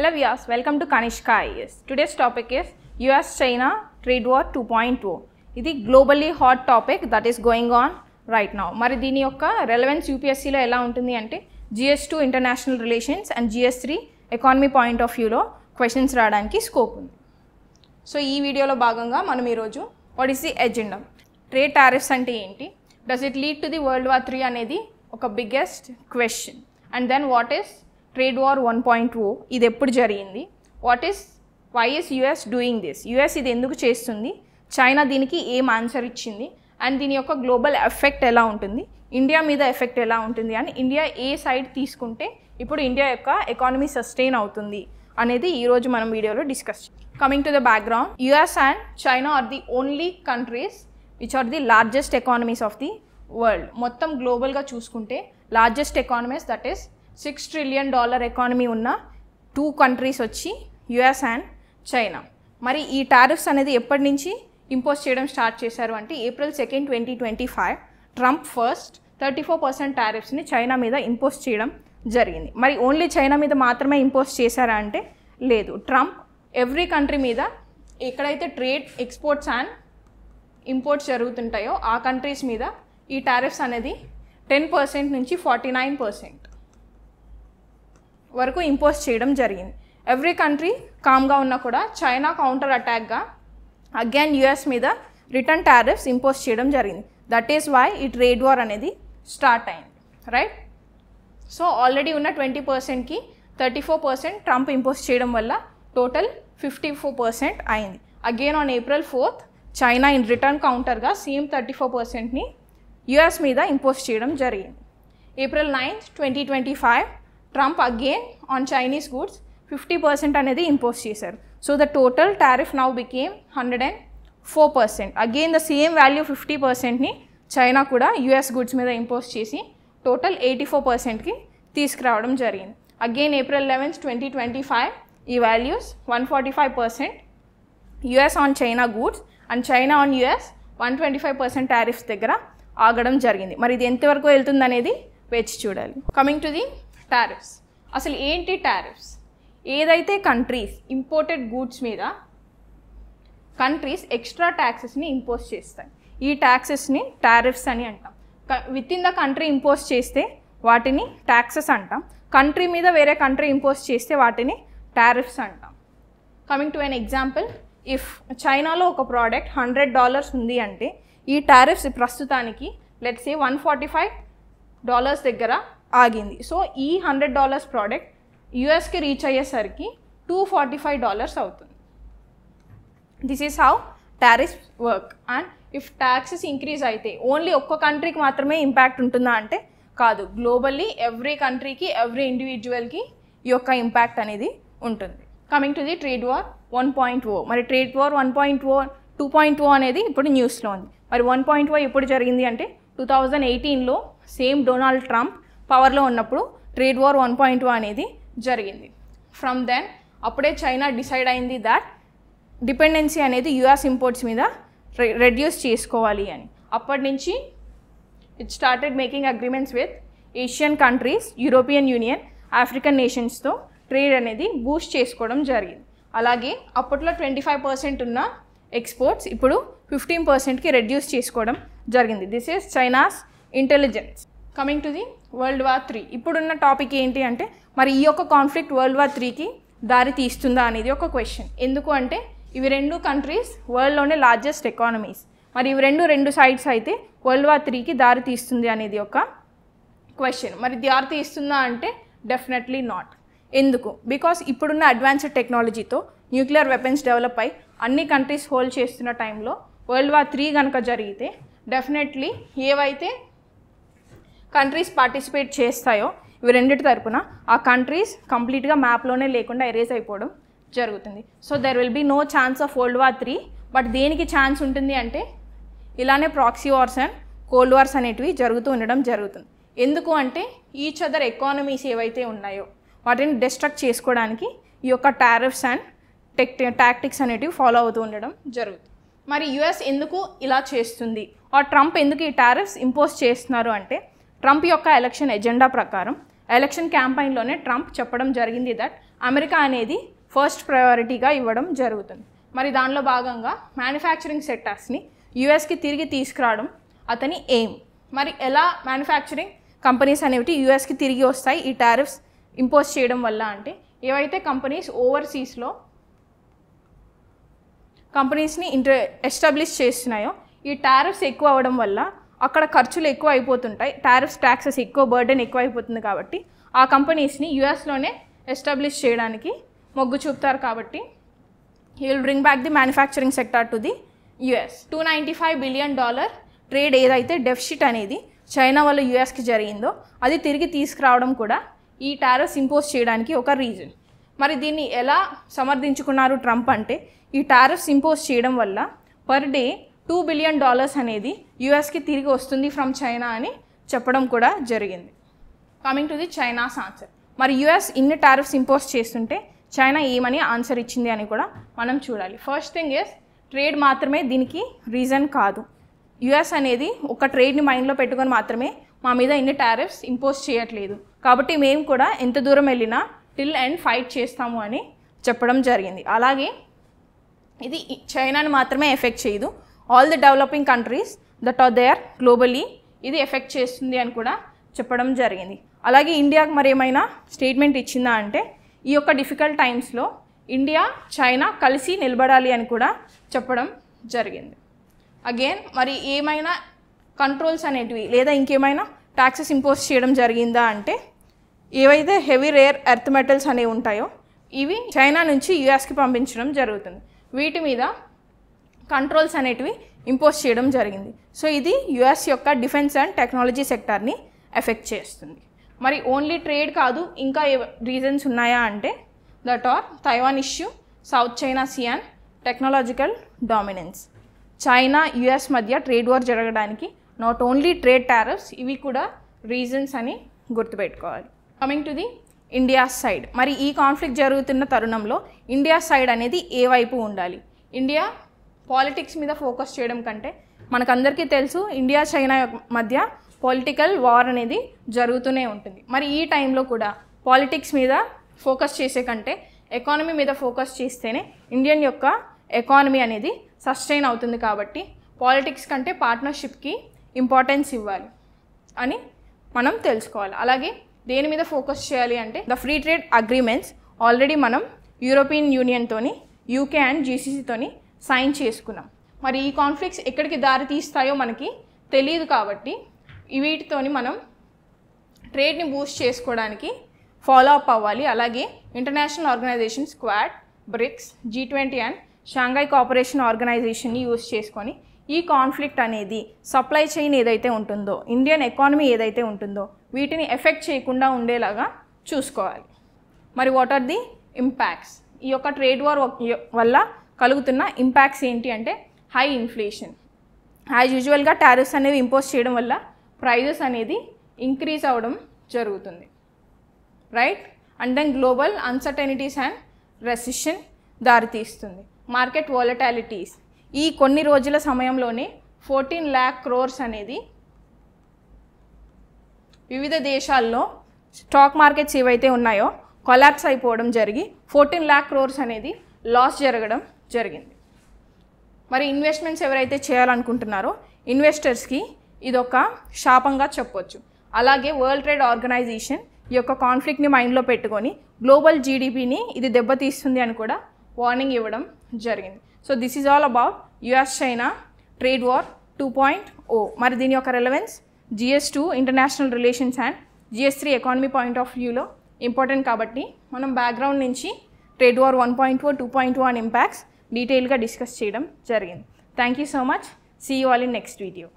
Hello viewers, welcome to Kanishka IAS. Today's topic is US-China Trade War 2.0. ఇది globally hot topic that is going on right now. మరి దీని యొక్క relevance UPSCలో ఎలా ఉంటుంది అంటే GS2 International Relations and GS3 Economy Point of Viewలో questions రావడానికి scope ఉంది. సో ఈ వీడియోలో భాగంగా మనం ఈరోజు what is the agenda, trade tariffs అంటే ఏంటి, does it lead to the world war 3 అనేది ఒక biggest question, and then what is trade war 1.0 ఇది ఎప్పుడు జరిగింది, what is why is US doing this, US ఇది ఎందుకు చేస్తుంది, చైనా దీనికి ఏం ఆన్సర్ ఇచ్చింది, అండ్ దీని యొక్క గ్లోబల్ ఎఫెక్ట్ ఎలా ఉంటుంది, ఇండియా మీద ఎఫెక్ట్ ఎలా ఉంటుంది, అండ్ ఇండియా ఏ సైడ్ తీసుకుంటే ఇప్పుడు ఇండియా యొక్క ఎకానమీ సస్టైన్ అవుతుంది అనేది ఈరోజు మనం వీడియోలో discuss. Coming to the background, US and China are the only countries which are the largest economies of the world. మొత్తం గ్లోబల్గా చూసుకుంటే largest economies that is $6 trillion economy ఉన్న 2 కంట్రీస్ వచ్చి యుఎస్ అండ్ చైనా. మరి ఈ టారిఫ్స్ అనేది ఎప్పటి నుంచి ఇంపోజ్ చేయడం స్టార్ట్ చేశారు అంటే April 2, 2025 ట్రంప్ ఫస్ట్ 34% టారిఫ్స్ని చైనా మీద ఇంపోజ్ చేయడం జరిగింది. మరి ఓన్లీ చైనా మీద మాత్రమే ఇంపోజ్ చేశారా అంటే లేదు, ట్రంప్ ఎవ్రీ కంట్రీ మీద ఎక్కడైతే ట్రేడ్ ఎక్స్పోర్ట్స్ అండ్ ఇంపోర్ట్స్ జరుగుతుంటాయో ఆ కంట్రీస్ మీద ఈ టారిఫ్స్ అనేది 10% నుంచి 49% వరకు ఇంపోజ్ చేయడం జరిగింది. ఎవ్రీ కంట్రీ కామ్గా ఉన్నా కూడా చైనా కౌంటర్ అటాక్గా అగైన్ యుఎస్ మీద రిటర్న్ టారిఫ్స్ ఇంపోజ్ చేయడం జరిగింది. దట్ ఈస్ వై ఈ ట్రేడ్ వార్ అనేది స్టార్ట్ అయింది, రైట్. సో ఆల్రెడీ ఉన్న 20%కి 34% ట్రంప్ ఇంపోజ్ చేయడం వల్ల టోటల్ 54% అయింది. Again on April 4th China in return కౌంటర్గా సేమ్ 34%ని యుఎస్ మీద ఇంపోజ్ చేయడం జరిగింది. April 9th, 2025 Trump again on Chinese goods 50% అనేది ఇంపోజ్ చేశారు. So the total tariff now became 104%. Again the same value 50%ని చైనా కూడా యుఎస్ గుడ్స్ మీద ఇంపోజ్ చేసి టోటల్ 84%కి తీసుకురావడం జరిగింది. అగైన్ April 11th, 2025 ఈ values 145% US on China goods and China on US 125% tariffs దగ్గర ఆగడం జరిగింది. మరి ఇది ఎంతవరకు వెళ్తుంది అనేది వేచి చూడాలి. కమింగ్ టు ది టారిఫ్స్, అసలు ఏంటి టారిఫ్స్? ఏదైతే కంట్రీస్ ఇంపోర్టెడ్ గూడ్స్ మీద కంట్రీస్ ఎక్స్ట్రా ట్యాక్సెస్ని ఇంపోజ్ చేస్తాయి, ఈ ట్యాక్సెస్ని టారిఫ్స్ అని అంటాం. With in the country impose చేస్తే వాటిని ట్యాక్సెస్ అంటాం, కంట్రీ మీద వేరే కంట్రీ ఇంపోజ్ చేస్తే వాటిని టారిఫ్స్ అంటాం. Coming to an example, if చైనాలో ఒక ప్రోడక్ట్ $100 ఉంది అంటే ఈ టారిఫ్స్ ప్రస్తుతానికి లెట్స్ సే $145 దగ్గర ఆగింది. సో ఈ $100 ప్రోడక్ట్ యుఎస్కి రీచ్ అయ్యేసరికి $245 అవుతుంది. This is how tariffs work. And if taxes increase అయితే ఓన్లీ ఒక్క కంట్రీకి మాత్రమే ఇంపాక్ట్ ఉంటుందా అంటే కాదు, గ్లోబల్లీ ఎవ్రీ కంట్రీకి ఎవ్రీ ఇండివిజువల్కి ఈ యొక్క ఇంపాక్ట్ అనేది ఉంటుంది. Coming to the trade war 1.0, మరి ట్రేడ్ వార్ 1.0 2.0 అనేది ఇప్పుడు న్యూస్లో ఉంది. మరి 1.0 ఎప్పుడు జరిగింది అంటే 2018లో సేమ్ డొనాల్డ్ ట్రంప్ పవర్లో ఉన్నప్పుడు ట్రేడ్ వార్ 1.0 అనేది జరిగింది. ఫ్రమ్ దెన్ అప్పుడే చైనా డిసైడ్ అయింది దట్ డిపెండెన్సీ అనేది యుఎస్ ఇంపోర్ట్స్ మీద రెడ్యూస్ చేసుకోవాలి అని. అప్పటి నుంచి it started making agreements with Asian countries, European Union, African నేషన్స్తో ట్రేడ్ అనేది బూస్ట్ చేసుకోవడం జరిగింది. అలాగే అప్పట్లో 25% ఉన్న ఎక్స్పోర్ట్స్ ఇప్పుడు 15%కి రెడ్యూస్ చేసుకోవడం జరిగింది. This is China's intelligence. Coming to the world war 3, ఇప్పుడున్న టాపిక్ ఏంటి అంటే మరి ఈ యొక్క కాన్ఫ్లిక్ట్ వరల్డ్ వార్ 3కి దారి తీస్తుందా అనేది ఒక క్వశ్చన్. ఎందుకు అంటే ఇవి 2 కంట్రీస్ వరల్డ్లోనే లార్జెస్ట్ ఎకానమీస్, మరి ఇవి రెండు సైడ్స్ అయితే వరల్డ్ వార్ 3కి దారి తీస్తుంది అనేది ఒక క్వశ్చన్. మరి దారి తీస్తుందా అంటే డెఫినెట్లీ నాట్. ఎందుకు? బికాస్ ఇప్పుడున్న అడ్వాన్స్డ్ టెక్నాలజీతో న్యూక్లియర్ వెపన్స్ డెవలప్ అయి అన్ని కంట్రీస్ హోల్డ్ చేస్తున్న టైంలో వరల్డ్ వార్ 3 కనుక జరిగితే డెఫినెట్లీ ఏవైతే కంట్రీస్ పార్టిసిపేట్ చేస్తాయో ఇవి రెండింటి తరపున ఆ కంట్రీస్ కంప్లీట్గా మ్యాప్లోనే లేకుండా ఎరేజ్ అయిపోవడం జరుగుతుంది. So there will be no chance of world war 3. But దేనికి ఛాన్స్ ఉంటుంది అంటే ఇలానే proxy wars and cold wars అనేటివి జరుగుతూ ఉండడం జరుగుతుంది. ఎందుకు అంటే ఈచ్ అదర్ ఎకానమీస్ ఏవైతే ఉన్నాయో వాటిని డిస్ట్రక్ట్ చేసుకోవడానికి ఈ యొక్క టారిఫ్స్ అండ్ టాక్టిక్స్ అనేటివి ఫాలో అవుతూ ఉండడం జరుగుతుంది. మరి యుఎస్ ఎందుకు ఇలా చేస్తుంది, ట్రంప్ ఎందుకు ఈ టారిఫ్స్ ఇంపోజ్ చేస్తున్నారు అంటే ట్రంప్ యొక్క ఎలక్షన్ ఎజెండా ప్రకారం ఎలక్షన్ క్యాంపెయిన్లోనే ట్రంప్ చెప్పడం జరిగింది దట్ అమెరికా అనేది ఫస్ట్ ప్రయారిటీగా ఇవ్వడం జరుగుతుంది. మరి దానిలో భాగంగా మ్యానుఫ్యాక్చరింగ్ సెక్టార్స్ని యూఎస్కి తిరిగి తీసుకురావడం అతని ఎయిమ్. మరి ఎలా మ్యానుఫ్యాక్చరింగ్ కంపెనీస్ అనేవి యూఎస్కి తిరిగి వస్తాయి ఈ టారిఫ్స్ ఇంపోజ్ చేయడం వల్ల అంటే, ఏవైతే కంపెనీస్ ఓవర్సీస్లో కంపెనీస్ని ఎస్టాబ్లిష్ చేస్తున్నాయో ఈ టారిఫ్స్ ఎక్కువ అవ్వడం వల్ల అక్కడ ఖర్చులు ఎక్కువ అయిపోతుంటాయి, టారిఫ్స్ ట్యాక్సెస్ ఎక్కువ బర్డెన్ ఎక్కువ అయిపోతుంది కాబట్టి ఆ కంపెనీస్ని యూఎస్లోనే ఎస్టాబ్లిష్ చేయడానికి మొగ్గు చూపుతారు. కాబట్టి he will bring back the manufacturing sector to the US. $295 billion trade ఏదైతే డెఫిసిట్ అనేది చైనా వల్ల యూఎస్కి జరిగిందో అది తిరిగి తీసుకురావడం కూడా ఈ టారిఫ్స్ ఇంపోజ్ చేయడానికి ఒక రీజన్. మరి దీన్ని ఎలా సమర్థించుకున్నారు ట్రంప్ అంటే, ఈ టారిఫ్స్ ఇంపోజ్ చేయడం వల్ల పర్ డే $2 బిలియన్ అనేది యూఎస్కి తిరిగి వస్తుంది ఫ్రమ్ చైనా అని చెప్పడం కూడా జరిగింది. Coming to the China's answer. మరి యూఎస్ ఇన్ని టారిఫ్స్ ఇంపోజ్ చేస్తుంటే చైనా ఏమని ఆన్సర్ ఇచ్చింది అని కూడా మనం చూడాలి. ఫస్ట్ థింగ్ ఇస్ ట్రేడ్ మాత్రమే దీనికి రీజన్ కాదు. యూఎస్ అనేది ఒక ట్రేడ్ని మైండ్లో పెట్టుకొని మాత్రమే మా మీద ఇన్ని టారిఫ్స్ ఇంపోజ్ చేయట్లేదు, కాబట్టి మేము కూడా ఎంత దూరం వెళ్ళినా టిల్ అండ్ ఫైట్ చేస్తాము అని చెప్పడం జరిగింది. అలాగే ఇది చైనాని మాత్రమే ఎఫెక్ట్ చేయదు, all the developing countries that are there globally ఇది ఎఫెక్ట్ చేస్తుంది అని కూడా చెప్పడం జరిగింది. అలాగే ఇండియాకి మరి ఏమైనా స్టేట్మెంట్ ఇచ్చిందా అంటే, ఈ యొక్క డిఫికల్ట్ టైమ్స్లో ఇండియా చైనా కలిసి నిలబడాలి అని కూడా చెప్పడం జరిగింది. అగైన్ మరి ఏమైనా కంట్రోల్స్ అనేటివి లేదా ఇంకేమైనా ట్యాక్సెస్ ఇంపోజ్ చేయడం జరిగిందా అంటే, ఏవైతే హెవీ రేర్ ఎర్త్ మెటల్స్ అనేవి ఉంటాయో ఇవి చైనా నుంచి యూఎస్కి పంపించడం జరుగుతుంది, వీటి మీద కంట్రోల్స్ అనేటివి ఇంపోజ్ చేయడం జరిగింది. సో ఇది యూఎస్ యొక్క డిఫెన్స్ అండ్ టెక్నాలజీ సెక్టార్ని ఎఫెక్ట్ చేస్తుంది. మరి ఓన్లీ ట్రేడ్ కాదు, ఇంకా రీజన్స్ ఉన్నాయా అంటే, that are Taiwan issue, South China Sea and technological dominance. China US మధ్య ట్రేడ్ వార్ జరగడానికి నాట్ ఓన్లీ ట్రేడ్ టారిఫ్స్ ఇవి కూడా రీజన్స్ అని గుర్తుపెట్టుకోవాలి. Coming to the India side. మరి ఈ కాన్ఫ్లిక్ట్ జరుగుతున్న తరుణంలో ఇండియా సైడ్ అనేది ఏ వైపు ఉండాలి? ఇండియా పాలిటిక్స్ మీద ఫోకస్ చేయడం కంటే, మనకందరికీ తెలుసు ఇండియా చైనా మధ్య పొలిటికల్ వార్ అనేది జరుగుతూనే ఉంటుంది. మరి ఈ టైంలో కూడా పాలిటిక్స్ మీద ఫోకస్ చేసే కంటే ఎకానమీ మీద ఫోకస్ చేస్తేనే ఇండియన్ యొక్క ఎకానమీ అనేది సస్టైన్ అవుతుంది. కాబట్టి పాలిటిక్స్ కంటే పార్ట్నర్షిప్కి ఇంపార్టెన్స్ ఇవ్వాలి అని మనం తెలుసుకోవాలి. అలాగే దేని మీద ఫోకస్ చేయాలి అంటే, the free trade agreements already మనం యూరోపియన్ యూనియన్తోని, యూకే అండ్ జీసీసీతోని సైన్ చేసుకున్నాం. మరి ఈ కాన్ఫ్లిక్ట్స్ ఎక్కడికి దారి తీస్తాయో మనకి తెలియదు, కాబట్టి వీటితోని మనం ట్రేడ్ని బూస్ట్ చేసుకోవడానికి ఫాలో అప్ అవ్వాలి. అలాగే international organisations Quad, BRICS, G20 and Shanghai cooperation ఆర్గనైజేషన్ని యూజ్ చేసుకొని ఈ కాన్ఫ్లిక్ట్ అనేది సప్లై చైన్ ఏదైతే ఉంటుందో, ఇండియన్ ఎకానమీ ఏదైతే ఉంటుందో వీటిని ఎఫెక్ట్ చేయకుండా ఉండేలాగా చూసుకోవాలి. మరి వాట్ ఆర్ ది ఇంపాక్ట్స్? ఈ యొక్క ట్రేడ్ వార్ వల్ల కలుగుతున్న ఇంపాక్ట్స్ ఏంటి అంటే, హై ఇన్ఫ్లేషన్. యాజ్ యూజువల్గా టారిఫ్స్ అనేవి ఇంపోజ్ చేయడం వల్ల ప్రైజెస్ అనేది ఇంక్రీజ్ అవ్వడం జరుగుతుంది, right? And then global uncertainties and recession దారితీస్తుంది. Market volatilities. ఈ కొన్ని రోజుల సమయంలోనే 14 lakh crores అనేది వివిధ దేశాల్లో స్టాక్ మార్కెట్స్ ఏవైతే ఉన్నాయో కొలాప్స్ అయిపోవడం జరిగి 14 lakh crores అనేది లాస్ జరగడం జరిగింది. మరి ఇన్వెస్ట్మెంట్స్ ఎవరైతే చేయాలనుకుంటున్నారో ఇన్వెస్టర్స్కి ఇదొక శాపంగా చెప్పొచ్చు. అలాగే వరల్డ్ ట్రేడ్ ఆర్గనైజేషన్ ఈ యొక్క కాన్ఫ్లిక్ట్ని మైండ్లో పెట్టుకొని గ్లోబల్ జీడిపిని ఇది దెబ్బతీస్తుంది అని కూడా వార్నింగ్ ఇవ్వడం జరిగింది. So this is all about US China trade war 2.0. మరి దీని యొక్క relevance GS2 international relations and GS3 economy point of వ్యూలో ఇంపార్టెంట్. కాబట్టి మనం బ్యాక్గ్రౌండ్ నుంచి ట్రేడ్ వార్ 1.0, 2.0 అండ్ ఇంపాక్ట్స్ డీటెయిల్గా డిస్కస్ చేయడం జరిగింది. Thank you so much. See you all in next video.